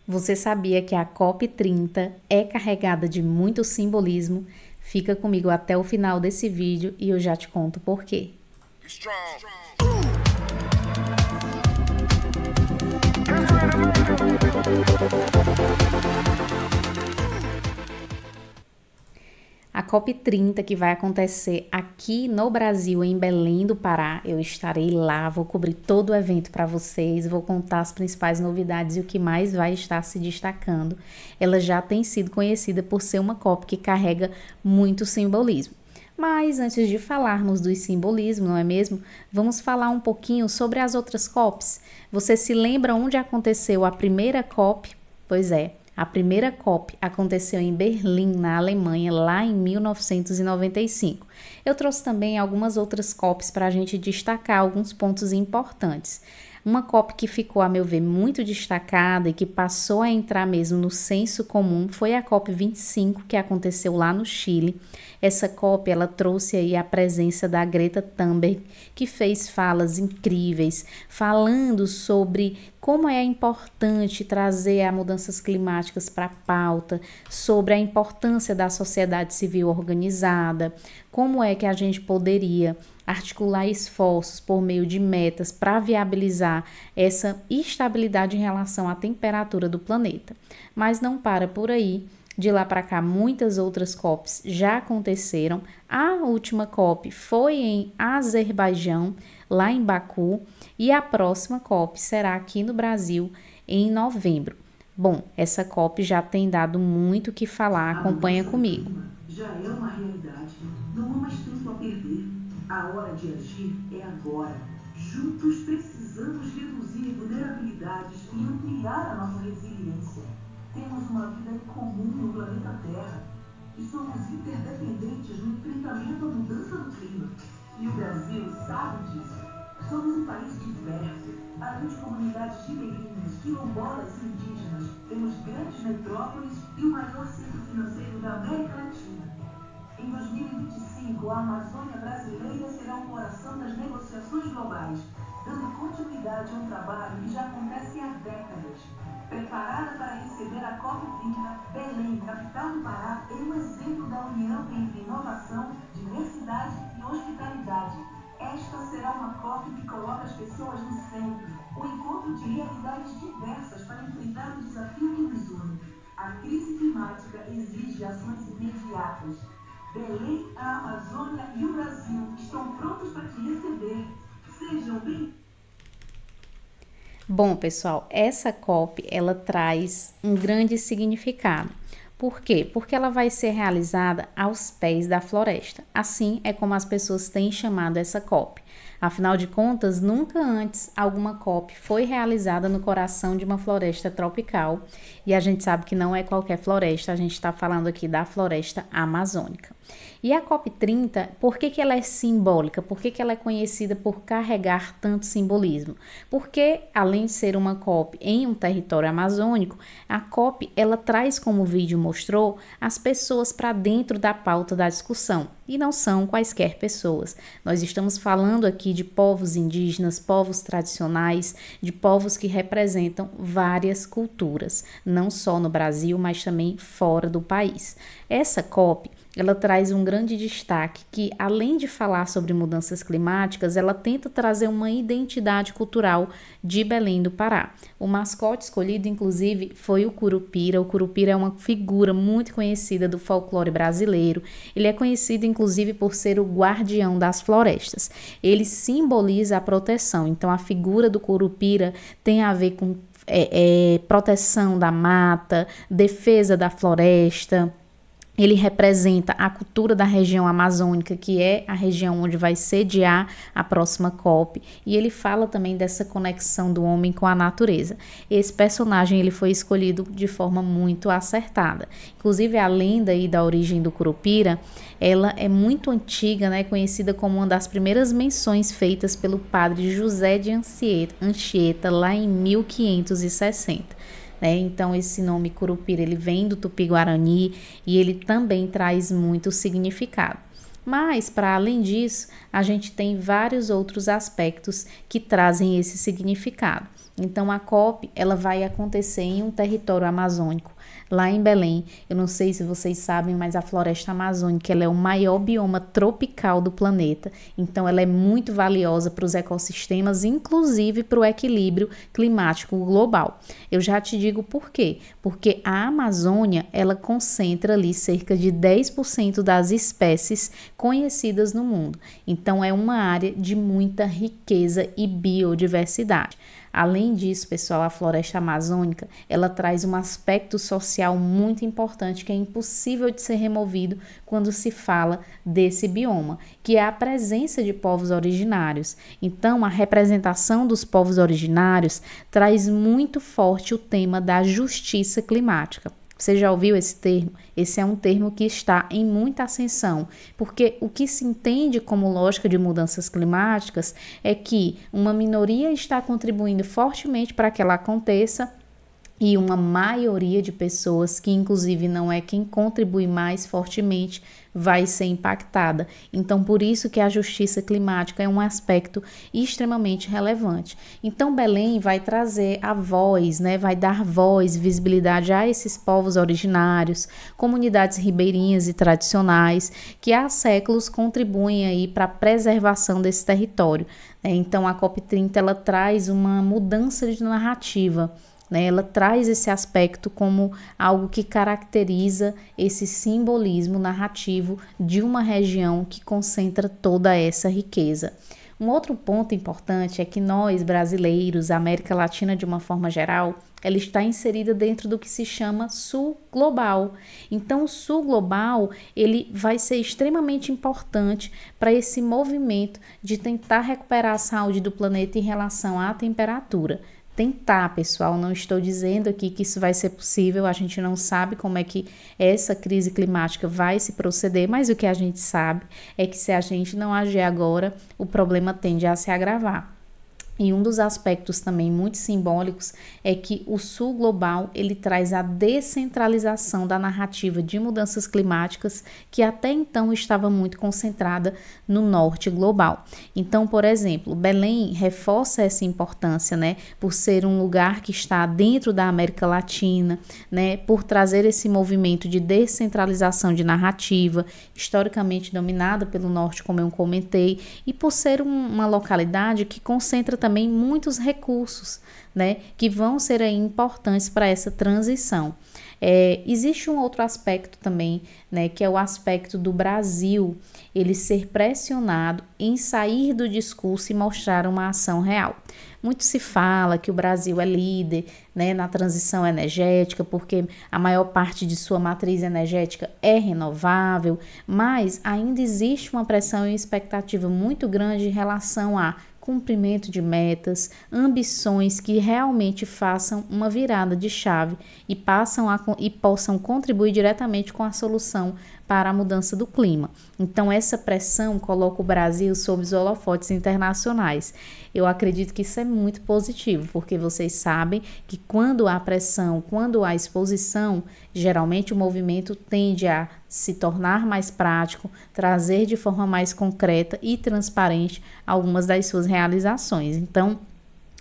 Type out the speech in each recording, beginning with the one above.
Você sabia que a COP30 é carregada de muito simbolismo? Fica comigo até o final desse vídeo e eu já te conto por quê. A COP30 que vai acontecer aqui no Brasil, em Belém do Pará, eu estarei lá, vou cobrir todo o evento para vocês, vou contar as principais novidades e o que mais vai estar se destacando. Ela já tem sido conhecida por ser uma COP que carrega muito simbolismo. Mas antes de falarmos do simbolismo, não é mesmo? Vamos falar um pouquinho sobre as outras COPs. Você se lembra onde aconteceu a primeira COP? Pois é. A primeira COP aconteceu em Berlim, na Alemanha, lá em 1995. Eu trouxe também algumas outras COPs para a gente destacar alguns pontos importantes. Uma COP que ficou, a meu ver, muito destacada e que passou a entrar mesmo no senso comum foi a COP 25, que aconteceu lá no Chile. Essa COP, ela trouxe aí a presença da Greta Thunberg, que fez falas incríveis, falando sobre como é importante trazer as mudanças climáticas para a pauta, sobre a importância da sociedade civil organizada, como é que a gente poderia articular esforços por meio de metas para viabilizar essa estabilidade em relação à temperatura do planeta. Mas não para por aí. De lá para cá, muitas outras COPs já aconteceram. A última COP foi em Azerbaijão, lá em Baku, e a próxima COP será aqui no Brasil em novembro. Bom, essa COP já tem dado muito o que falar, acompanha comigo. Já é uma realidade, não há mais tempo a perder. A hora de agir é agora. Juntos precisamos reduzir vulnerabilidades e ampliar a nossa resiliência. Temos uma vida em comum no planeta Terra e somos interdependentes no enfrentamento à mudança do clima. E o Brasil sabe disso. Somos um país diverso. Além de comunidades ribeirinhas, quilombolas e indígenas, temos grandes metrópoles e o maior centro financeiro da América Latina. Em 2025, a Amazônia brasileira será o coração das negociações globais, dando continuidade a um trabalho que já acontece há décadas. Preparada para receber a COP30, Belém, capital do Pará, é um exemplo da união entre inovação, diversidade e hospitalidade. Esta será uma COP que coloca as pessoas no centro, um encontro de realidades diversas para enfrentar o desafio que nos une. A crise climática exige ações imediatas. Belém, a Amazônia e o Brasil estão prontos para te receber. Sejam bem-vindos. Bom, pessoal, essa COP, ela traz um grande significado. Por quê? Porque ela vai ser realizada aos pés da floresta. Assim é como as pessoas têm chamado essa COP. Afinal de contas, nunca antes alguma COP foi realizada no coração de uma floresta tropical. E a gente sabe que não é qualquer floresta, a gente está falando aqui da floresta amazônica. E a COP30, por que ela é simbólica? Por que ela é conhecida por carregar tanto simbolismo? Porque, além de ser uma COP em um território amazônico, a COP ela traz, como o vídeo mostrou, as pessoas para dentro da pauta da discussão. E não são quaisquer pessoas. Nós estamos falando aqui de povos indígenas, povos tradicionais, de povos que representam várias culturas, não só no Brasil, mas também fora do país. Essa COP ela traz um grande destaque que, além de falar sobre mudanças climáticas, ela tenta trazer uma identidade cultural de Belém do Pará. O mascote escolhido, inclusive, foi o Curupira. O Curupira é uma figura muito conhecida do folclore brasileiro. Ele é conhecido, inclusive, por ser o guardião das florestas. Ele simboliza a proteção. Então, a figura do Curupira tem a ver com proteção da mata, defesa da floresta. Ele representa a cultura da região amazônica, que é a região onde vai sediar a próxima COP, e ele fala também dessa conexão do homem com a natureza. Esse personagem ele foi escolhido de forma muito acertada. Inclusive, a lenda aí da origem do Curupira, ela é muito antiga, né, conhecida como uma das primeiras menções feitas pelo padre José de Anchieta, lá em 1560. Então, esse nome Curupira, ele vem do Tupi-Guarani e ele também traz muito significado. Mas, para além disso, a gente tem vários outros aspectos que trazem esse significado. Então a COP, ela vai acontecer em um território amazônico, lá em Belém. Eu não sei se vocês sabem, mas a floresta amazônica, ela é o maior bioma tropical do planeta. Então ela é muito valiosa para os ecossistemas, inclusive para o equilíbrio climático global. Eu já te digo por quê. Porque a Amazônia, ela concentra ali cerca de 10% das espécies conhecidas no mundo. Então é uma área de muita riqueza e biodiversidade. Além disso, pessoal, a floresta amazônica, ela traz um aspecto social muito importante que é impossível de ser removido quando se fala desse bioma, que é a presença de povos originários. Então, a representação dos povos originários traz muito forte o tema da justiça climática. Você já ouviu esse termo? Esse é um termo que está em muita ascensão, porque o que se entende como lógica de mudanças climáticas é que uma minoria está contribuindo fortemente para que ela aconteça e uma maioria de pessoas, que inclusive não é quem contribui mais fortemente, vai ser impactada. Então, por isso que a justiça climática é um aspecto extremamente relevante. Então, Belém vai trazer a voz, né? Vai dar voz, visibilidade a esses povos originários, comunidades ribeirinhas e tradicionais, que há séculos contribuem aí para a preservação desse território. Então, a COP30 ela traz uma mudança de narrativa. Ela traz esse aspecto como algo que caracteriza esse simbolismo narrativo de uma região que concentra toda essa riqueza. Um outro ponto importante é que nós, brasileiros, a América Latina de uma forma geral, ela está inserida dentro do que se chama Sul Global. Então, o Sul Global, ele vai ser extremamente importante para esse movimento de tentar recuperar a saúde do planeta em relação à temperatura. Tentar, pessoal, não estou dizendo aqui que isso vai ser possível, a gente não sabe como é que essa crise climática vai se proceder, mas o que a gente sabe é que se a gente não agir agora, o problema tende a se agravar. E um dos aspectos também muito simbólicos é que o Sul Global, ele traz a descentralização da narrativa de mudanças climáticas que até então estava muito concentrada no Norte Global. Então, por exemplo, Belém reforça essa importância, né, por ser um lugar que está dentro da América Latina, né, por trazer esse movimento de descentralização de narrativa, historicamente dominada pelo Norte, como eu comentei, e por ser uma localidade que concentra também muitos recursos, né, que vão ser aí importantes para essa transição. Existe um outro aspecto também, né, que é o aspecto do Brasil, ele ser pressionado em sair do discurso e mostrar uma ação real. Muito se fala que o Brasil é líder, né, na transição energética, porque a maior parte de sua matriz energética é renovável, mas ainda existe uma pressão e expectativa muito grande em relação a cumprimento de metas, ambições que realmente façam uma virada de chave e possam contribuir diretamente com a solução para a mudança do clima. Então, essa pressão coloca o Brasil sob os holofotes internacionais. Eu acredito que isso é muito positivo, porque vocês sabem que quando há pressão, quando há exposição, geralmente o movimento tende a se tornar mais prático, trazer de forma mais concreta e transparente algumas das suas realizações. Então,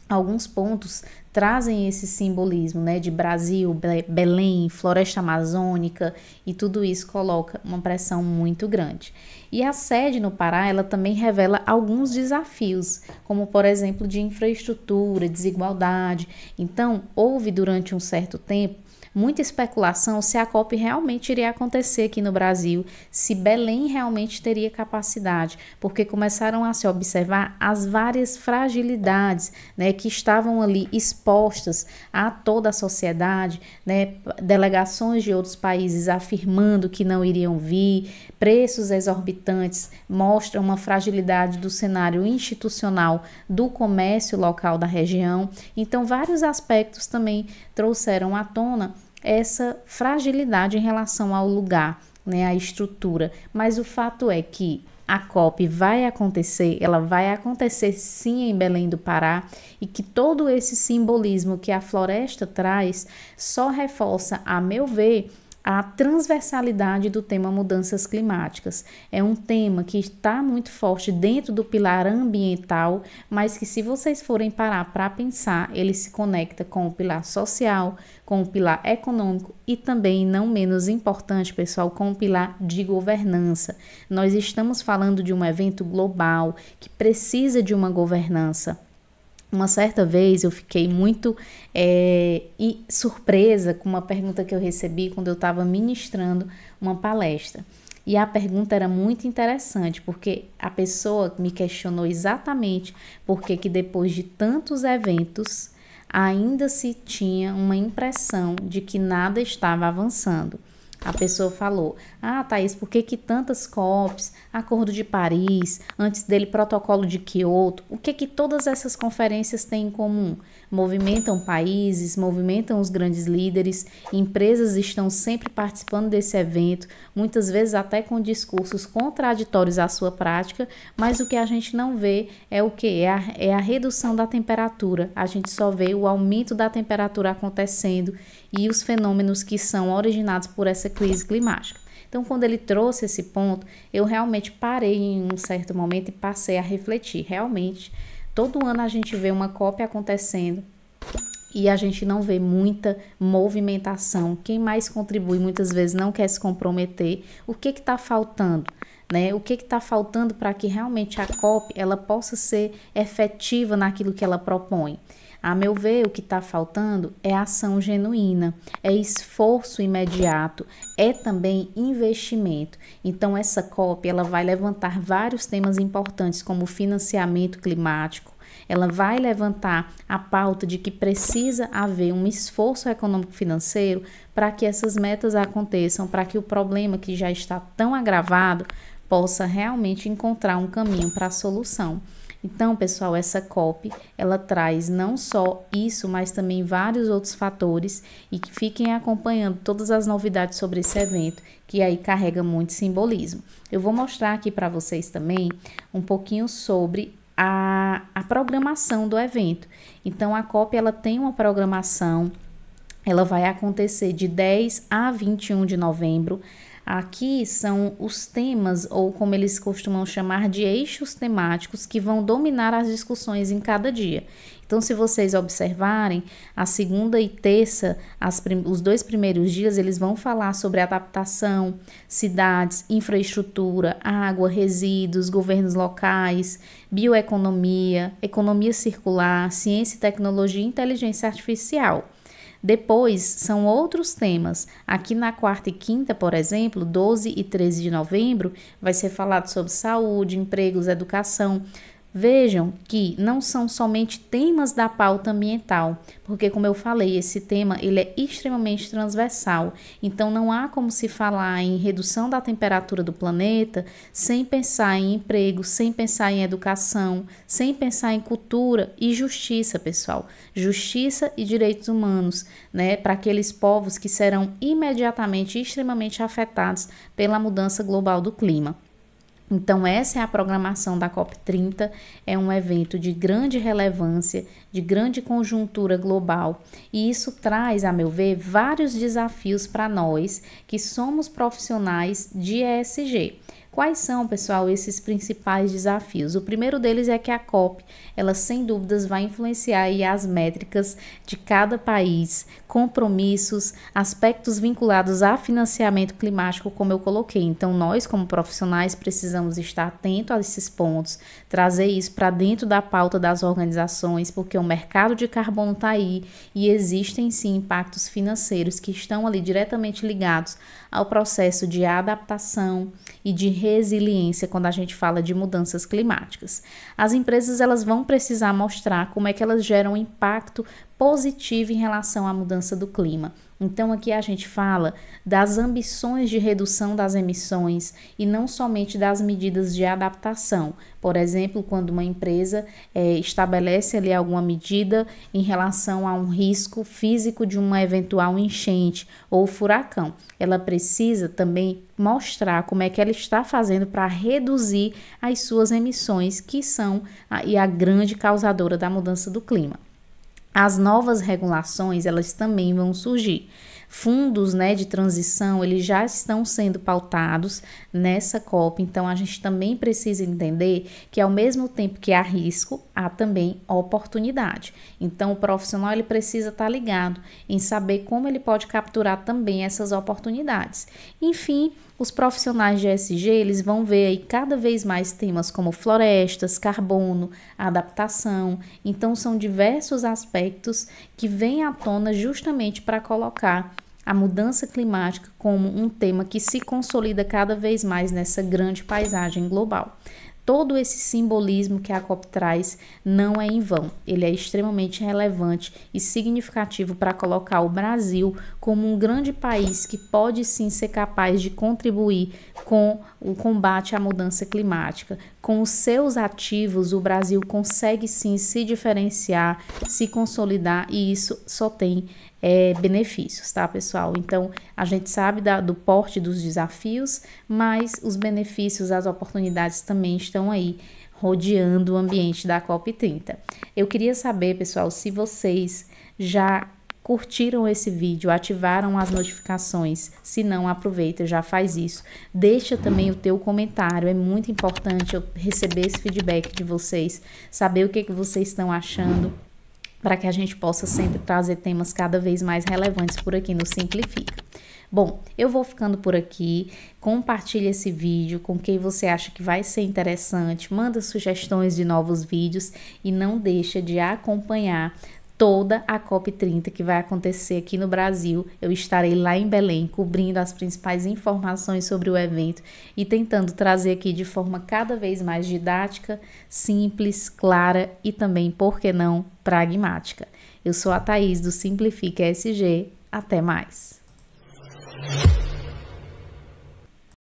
alguns pontos trazem esse simbolismo, né, de Brasil, Belém, floresta amazônica, e tudo isso coloca uma pressão muito grande. E a sede no Pará, ela também revela alguns desafios, como por exemplo de infraestrutura, desigualdade. Então, houve durante um certo tempo muita especulação se a COP realmente iria acontecer aqui no Brasil, se Belém realmente teria capacidade, porque começaram a se observar as várias fragilidades, né, que estavam ali expostas a toda a sociedade, né, delegações de outros países afirmando que não iriam vir, preços exorbitantes mostram uma fragilidade do cenário institucional do comércio local da região. Então, vários aspectos também trouxeram à tona essa fragilidade em relação ao lugar, né, à estrutura. Mas o fato é que a COP vai acontecer, ela vai acontecer sim em Belém do Pará, e que todo esse simbolismo que a floresta traz só reforça, a meu ver, a transversalidade do tema mudanças climáticas. É um tema que está muito forte dentro do pilar ambiental, mas que, se vocês forem parar para pensar, ele se conecta com o pilar social, com o pilar econômico e também, não menos importante, pessoal, com o pilar de governança. Nós estamos falando de um evento global que precisa de uma governança. Uma certa vez eu fiquei muito surpresa com uma pergunta que eu recebi quando eu estava ministrando uma palestra. E a pergunta era muito interessante, porque a pessoa me questionou exatamente por que depois de tantos eventos ainda se tinha uma impressão de que nada estava avançando. A pessoa falou: Thaís, por que tantas COPs, Acordo de Paris, antes dele Protocolo de Kyoto, o que todas essas conferências têm em comum? Movimentam países, movimentam os grandes líderes, empresas estão sempre participando desse evento, muitas vezes até com discursos contraditórios à sua prática, mas o que a gente não vê é o quê? É a redução da temperatura. A gente só vê o aumento da temperatura acontecendo e os fenômenos que são originados por essa crise climática. Então, quando ele trouxe esse ponto, eu realmente parei em um certo momento e passei a refletir. Realmente, todo ano a gente vê uma COP acontecendo e a gente não vê muita movimentação. Quem mais contribui muitas vezes não quer se comprometer. O que está faltando? O que está faltando para que realmente a COP ela possa ser efetiva naquilo que ela propõe? A meu ver, o que está faltando é ação genuína, é esforço imediato, é também investimento. Então, essa COP ela vai levantar vários temas importantes, como o financiamento climático. Ela vai levantar a pauta de que precisa haver um esforço econômico-financeiro para que essas metas aconteçam, para que o problema que já está tão agravado possa realmente encontrar um caminho para a solução. Então, pessoal, essa COP, ela traz não só isso, mas também vários outros fatores, e que fiquem acompanhando todas as novidades sobre esse evento, que aí carrega muito simbolismo. Eu vou mostrar aqui para vocês também um pouquinho sobre a programação do evento. Então, a COP, ela tem uma programação, ela vai acontecer de 10 a 21 de novembro. Aqui são os temas, ou como eles costumam chamar de eixos temáticos, que vão dominar as discussões em cada dia. Então, se vocês observarem, a segunda e terça, os 2 primeiros dias, eles vão falar sobre adaptação, cidades, infraestrutura, água, resíduos, governos locais, bioeconomia, economia circular, ciência e tecnologia e inteligência artificial. Depois, são outros temas. Aqui na quarta e quinta, por exemplo, 12 e 13 de novembro, vai ser falado sobre saúde, empregos, educação. Vejam que não são somente temas da pauta ambiental, porque, como eu falei, esse tema ele é extremamente transversal. Então, não há como se falar em redução da temperatura do planeta sem pensar em emprego, sem pensar em educação, sem pensar em cultura e justiça, pessoal. Justiça e direitos humanos, para aqueles povos que serão imediatamente extremamente afetados pela mudança global do clima. Então, essa é a programação da COP30, é um evento de grande relevância, de grande conjuntura global, e isso traz, a meu ver, vários desafios para nós que somos profissionais de ESG. Quais são, pessoal, esses principais desafios? O primeiro deles é que a COP, ela sem dúvidas vai influenciar aí as métricas de cada país, compromissos, aspectos vinculados a financiamento climático, como eu coloquei. Então, nós, como profissionais, precisamos estar atentos a esses pontos, trazer isso para dentro da pauta das organizações, porque o mercado de carbono está aí e existem sim impactos financeiros que estão ali diretamente ligados ao processo de adaptação e de resiliência quando a gente fala de mudanças climáticas. As empresas elas vão precisar mostrar como é que elas geram impacto positivo em relação à mudança do clima. Então, aqui a gente fala das ambições de redução das emissões e não somente das medidas de adaptação. Por exemplo, quando uma empresa estabelece ali alguma medida em relação a um risco físico de uma eventual enchente ou furacão, ela precisa também mostrar como é que ela está fazendo para reduzir as suas emissões, que são a grande causadora da mudança do clima. as novas regulações, elas também vão surgir. Fundos, né, de transição, eles já estão sendo pautados nessa COP, então a gente também precisa entender que ao mesmo tempo que há risco, há também oportunidade. Então o profissional ele precisa estar ligado em saber como ele pode capturar também essas oportunidades. Enfim, os profissionais de ESG, eles vão ver aí cada vez mais temas como florestas, carbono, adaptação. Então são diversos aspectos que vêm à tona justamente para colocar a mudança climática como um tema que se consolida cada vez mais nessa grande paisagem global. Todo esse simbolismo que a COP traz não é em vão, ele é extremamente relevante e significativo para colocar o Brasil como um grande país que pode sim ser capaz de contribuir com o combate à mudança climática. Com os seus ativos, o Brasil consegue sim se diferenciar, se consolidar e isso só tem benefícios, tá, pessoal? Então, a gente sabe do porte dos desafios, mas os benefícios, as oportunidades também estão aí rodeando o ambiente da COP30. Eu queria saber, pessoal, se vocês já curtiram esse vídeo, ativaram as notificações. Se não, aproveita, já faz isso. Deixa também o teu comentário, é muito importante eu receber esse feedback de vocês, saber o que vocês estão achando, para que a gente possa sempre trazer temas cada vez mais relevantes por aqui no Simplifica. Bom, eu vou ficando por aqui, compartilhe esse vídeo com quem você acha que vai ser interessante, manda sugestões de novos vídeos e não deixa de acompanhar toda a COP30 que vai acontecer aqui no Brasil. Eu estarei lá em Belém cobrindo as principais informações sobre o evento e tentando trazer aqui de forma cada vez mais didática, simples, clara e também, por que não, pragmática. Eu sou a Thaís do Simplifica ESG. Até mais!